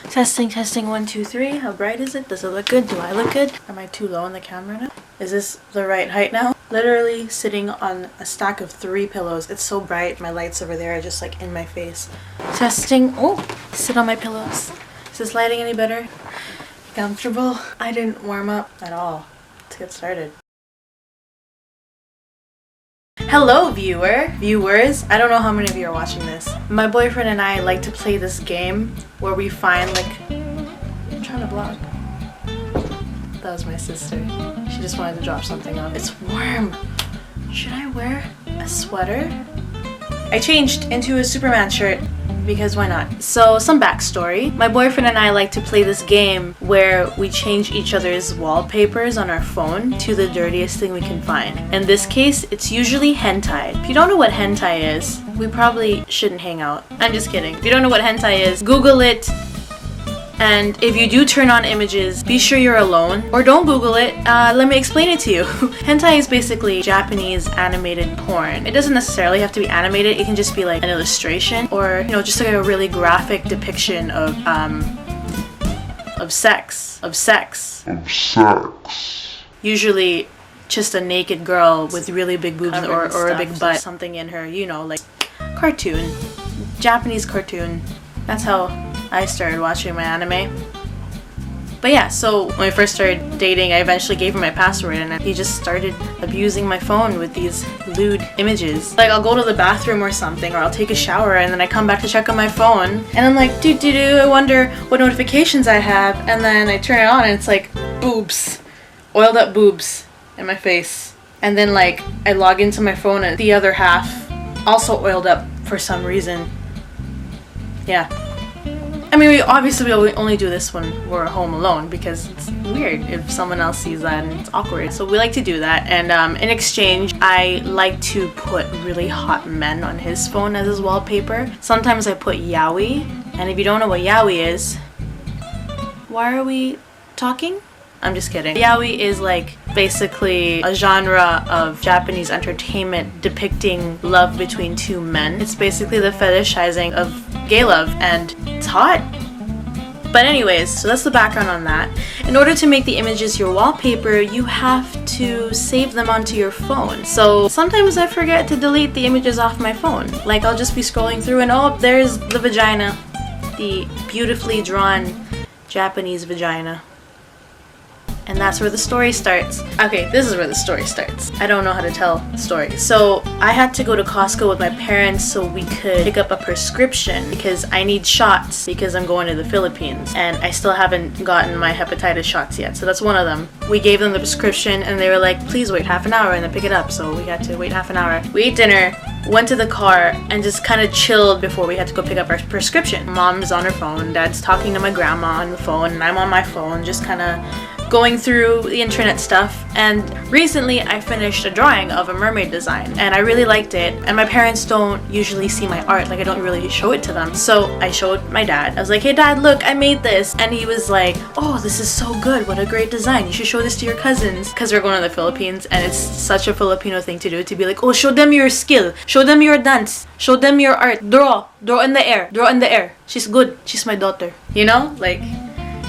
Testing, testing, 1, 2, 3. How bright is it? Does it look good? Do I look good? Am I too low on the camera now? Is this the right height now? Literally sitting on a stack of 3 pillows. It's so bright. My lights over there are just like in my face. Testing. Oh, sit on my pillows. Is this lighting any better? Comfortable? I didn't warm up at all. Let's get started. Hello viewers. I don't know how many of you are watching this. My boyfriend and I like to play this game where we find like, I'm trying to vlog. That was my sister. She just wanted to drop something off. It's warm. Should I wear a sweater? I changed into a Superman shirt because why not? So some backstory. My boyfriend and I like to play this game where we change each other's wallpapers on our phone to the dirtiest thing we can find. In this case, it's usually hentai. If you don't know what hentai is, we probably shouldn't hang out. I'm just kidding. If you don't know what hentai is, Google it. And if you do turn on images, be sure you're alone. Or don't Google it. Let me explain it to you. Hentai is basically Japanese animated porn. It doesn't necessarily have to be animated. It can just be like an illustration or, you know, just like a really graphic depiction of sex. Usually just a naked girl with really big boobs or a big butt, something in her, you know, like cartoon. Japanese cartoon. That's how I started watching my anime. But yeah, so when we first started dating, I eventually gave him my password and he just started abusing my phone with these lewd images. Like I'll go to the bathroom or something, or I'll take a shower and then I come back to check on my phone and I'm like, I wonder what notifications I have, and then I turn it on and it's like boobs, oiled up boobs in my face. And then like I log into my phone and the other half also oiled up for some reason. Yeah. I mean, we only do this when we're home alone because it's weird if someone else sees that and it's awkward. So we like to do that, and in exchange, I like to put really hot men on his phone as his wallpaper. Sometimes I put yaoi, and if you don't know what yaoi is, why are we talking? I'm just kidding. Yaoi is like basically a genre of Japanese entertainment depicting love between 2 men. It's basically the fetishizing of gay love, and it's hot. But anyways, so that's the background on that. In order to make the images your wallpaper, you have to save them onto your phone. So sometimes I forget to delete the images off my phone. Like I'll just be scrolling through and oh, there's the vagina. The beautifully drawn Japanese vagina. And that's where the story starts. Okay, this is where the story starts. I don't know how to tell the story. So I had to go to Costco with my parents so we could pick up a prescription because I need shots because I'm going to the Philippines and I still haven't gotten my hepatitis shots yet. So that's one of them. We gave them the prescription and they were like, please wait half an hour and then pick it up. So we had to wait half an hour. We ate dinner, went to the car, and just kind of chilled before we had to go pick up our prescription. Mom's on her phone, Dad's talking to my grandma on the phone, and I'm on my phone just kind of going through the internet stuff. And recently I finished a drawing of a mermaid design and I really liked it, and my parents don't usually see my art, like I don't really show it to them. So I showed my dad. I was like, hey dad, look, I made this. And he was like, oh, this is so good, what a great design, you should show this to your cousins, because we're going to the Philippines and it's such a Filipino thing to do, to be like, oh, show them your skill, show them your dance, show them your art, draw in the air, she's good, she's my daughter, you know, like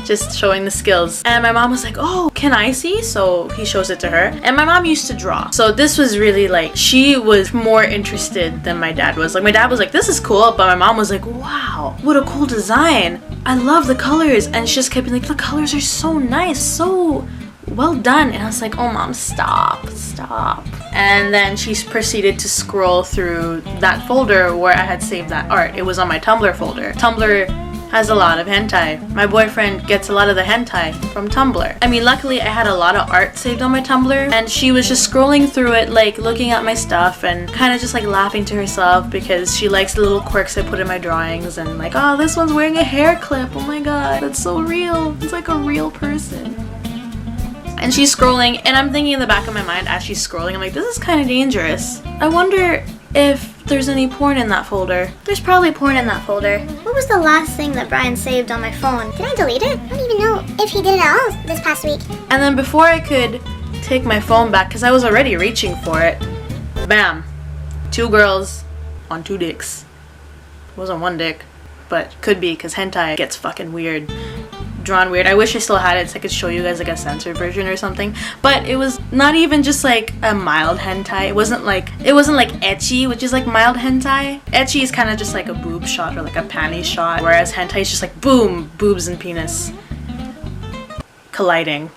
just showing the skills. And my mom was like, oh, can I see? So he shows it to her. And my mom used to draw. So this was really like, she was more interested than my dad was. Like my dad was like, this is cool. But my mom was like, wow, what a cool design. I love the colors. And she just kept being like, the colors are so nice, so well done. And I was like, oh mom, stop. And then she proceeded to scroll through that folder where I had saved that art. It was on my Tumblr folder. Tumblr has a lot of hentai. My boyfriend gets a lot of the hentai from Tumblr. I mean, luckily I had a lot of art saved on my Tumblr, and she was just scrolling through it, like looking at my stuff and kind of just like laughing to herself because she likes the little quirks I put in my drawings, and like, oh, this one's wearing a hair clip, oh my god, that's so real, it's like a real person. And she's scrolling, and I'm thinking in the back of my mind as she's scrolling, I'm like, this is kind of dangerous. I wonder if there's any porn in that folder. There's probably porn in that folder. What was the last thing that Brian saved on my phone? Did I delete it? I don't even know if he did it at all this past week. And then before I could take my phone back, because I was already reaching for it, bam, 2 girls on 2 dicks. It wasn't 1 dick. but could be because hentai gets fucking weird. Drawn weird. I wish I still had it so I could show you guys like a censored version or something, but it was not even just like a mild hentai. It wasn't like ecchi, which is like mild hentai. Ecchi is kind of just like a boob shot or like a panty shot, whereas hentai is just like boom, boobs and penis colliding.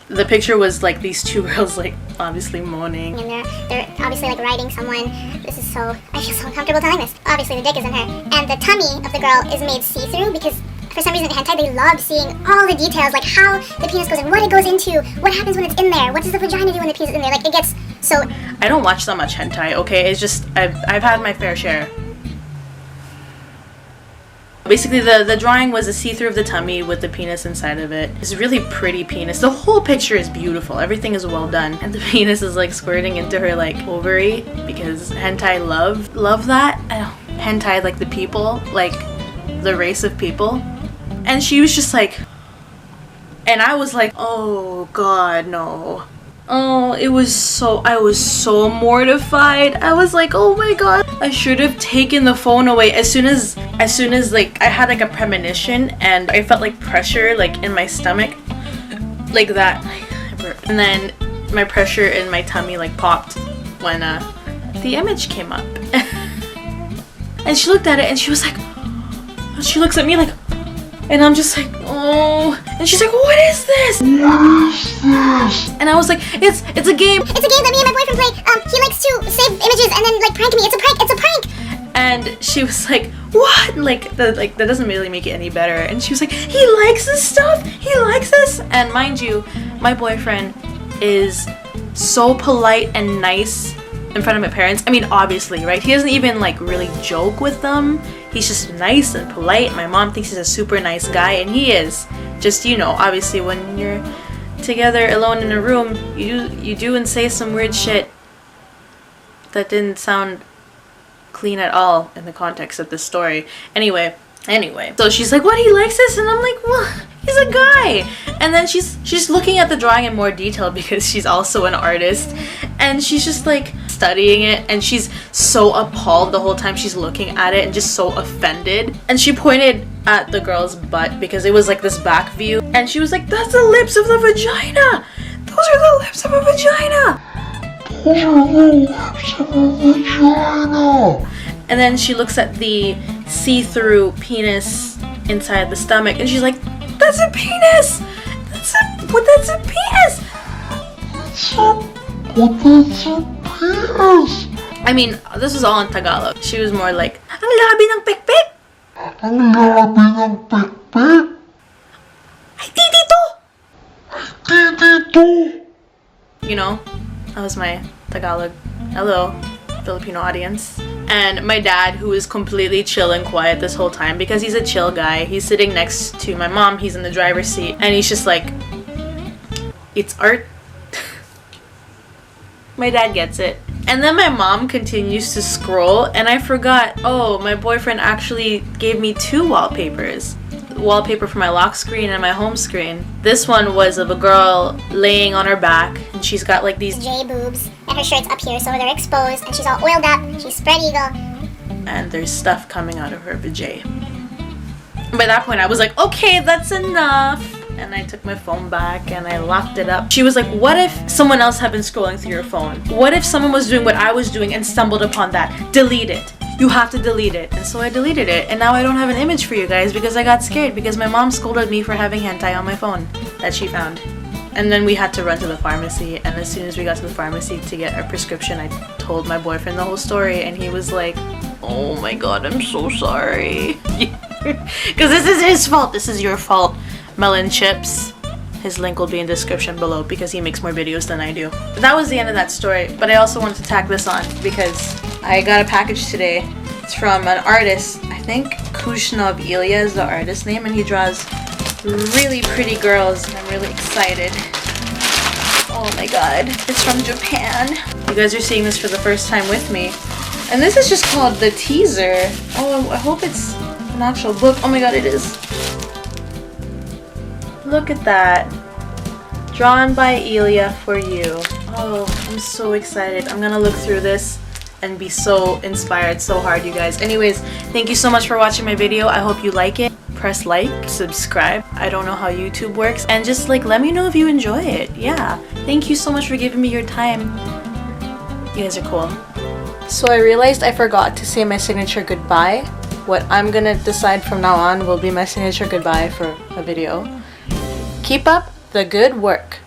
The picture was like these two girls like obviously moaning, and they're obviously like riding someone. This is so, I feel so uncomfortable telling this. Obviously the dick is in her, and the tummy of the girl is made see-through because for some reason in hentai they love seeing all the details, like how the penis goes in, what it goes into, what happens when it's in there, what does the vagina do when the penis is in there. Like, it gets so... I don't watch that much hentai, okay? It's just, I've had my fair share. Basically, the drawing was a see-through of the tummy with the penis inside of it. It's a really pretty penis. The whole picture is beautiful. Everything is well done. And the penis is like squirting into her like ovary because hentai love that. Hentai, like the people, like the race of people. And she was just like, and I was like, oh god, no. Oh, I was so mortified. I was like, oh my god, I should have taken the phone away as soon as like I had like a premonition and I felt like pressure like in my stomach, like that. And then my pressure in my tummy like popped when the image came up. And she looked at it and she was like, she looks at me like, and I'm just like, oh. And she's like, what is this? What is this? And I was like, it's a game. It's a game that me and my boyfriend play. He likes to save images and then like prank me. It's a prank. It's a prank. And she was like, what? Like that doesn't really make it any better. And she was like, he likes this stuff. He likes this. And mind you, my boyfriend is so polite and nice in front of my parents. I mean, obviously, right? He doesn't even like really joke with them. He's just nice and polite. My mom thinks he's a super nice guy, and he is. Just, you know, obviously when you're together alone in a room, you do and say some weird shit that didn't sound clean at all in the context of this story. Anyway, so she's like, what, he likes this? And I'm like, well, he's a guy. And then she's looking at the drawing in more detail because she's also an artist, and she's just like studying it, and she's so appalled the whole time she's looking at it and just so offended. And she pointed at the girl's butt because it was like this back view, and she was like, that's the lips of the vagina. Those are the lips of a vagina. Those are the lips of a vagina. And then she looks at the see-through penis inside the stomach, and she's like, that's a penis. That's a penis. I mean, this was all in Tagalog. She was more like, ang labi ng pekpek. Ang labi ng pekpek. Ay, titito. Ay, titito. You know, that was my Tagalog. Hello, Filipino audience. And my dad, who is completely chill and quiet this whole time because he's a chill guy. He's sitting next to my mom. He's in the driver's seat. And he's just like, it's art. My dad gets it. And then my mom continues to scroll, and I forgot, oh, my boyfriend actually gave me two wallpapers. Wallpaper for my lock screen and my home screen. This one was of a girl laying on her back, and she's got like these J boobs, and her shirt's up here so they're exposed, and she's all oiled up, she's spread eagle. And there's stuff coming out of her vajay. By that point I was like, okay, that's enough. And I took my phone back and I locked it up. She was like, what if someone else had been scrolling through your phone? What if someone was doing what I was doing and stumbled upon that? Delete it. You have to delete it. And so I deleted it, and now I don't have an image for you guys because I got scared because my mom scolded me for having hentai on my phone that she found. And then we had to run to the pharmacy, and as soon as we got to the pharmacy to get our prescription, I told my boyfriend the whole story, and he was like, oh my god, I'm so sorry. Because this is his fault. This is your fault. Melonchipz. His link will be in the description below because he makes more videos than I do. But that was the end of that story, but I also wanted to tack this on because I got a package today. It's from an artist, I think 𝐻ヂ𝒩𝒯𝒜𝐼 is the artist name, and he draws really pretty girls, and I'm really excited. Oh my god, it's from Japan. You guys are seeing this for the first time with me. And this is just called the teaser. Oh, I hope it's an actual book. Oh my god, it is. Look at that. Drawn by 𝐻噚𝒩𝒯𝒜𝐼 for you. Oh, I'm so excited. I'm gonna look through this and be so inspired so hard, you guys. Anyways, thank you so much for watching my video. I hope you like it. Press like, subscribe. I don't know how YouTube works, and just like let me know if you enjoy it. Yeah, thank you so much for giving me your time. You guys are cool. So I realized I forgot to say my signature goodbye. What I'm gonna decide from now on will be my signature goodbye for a video. Keep up the good work.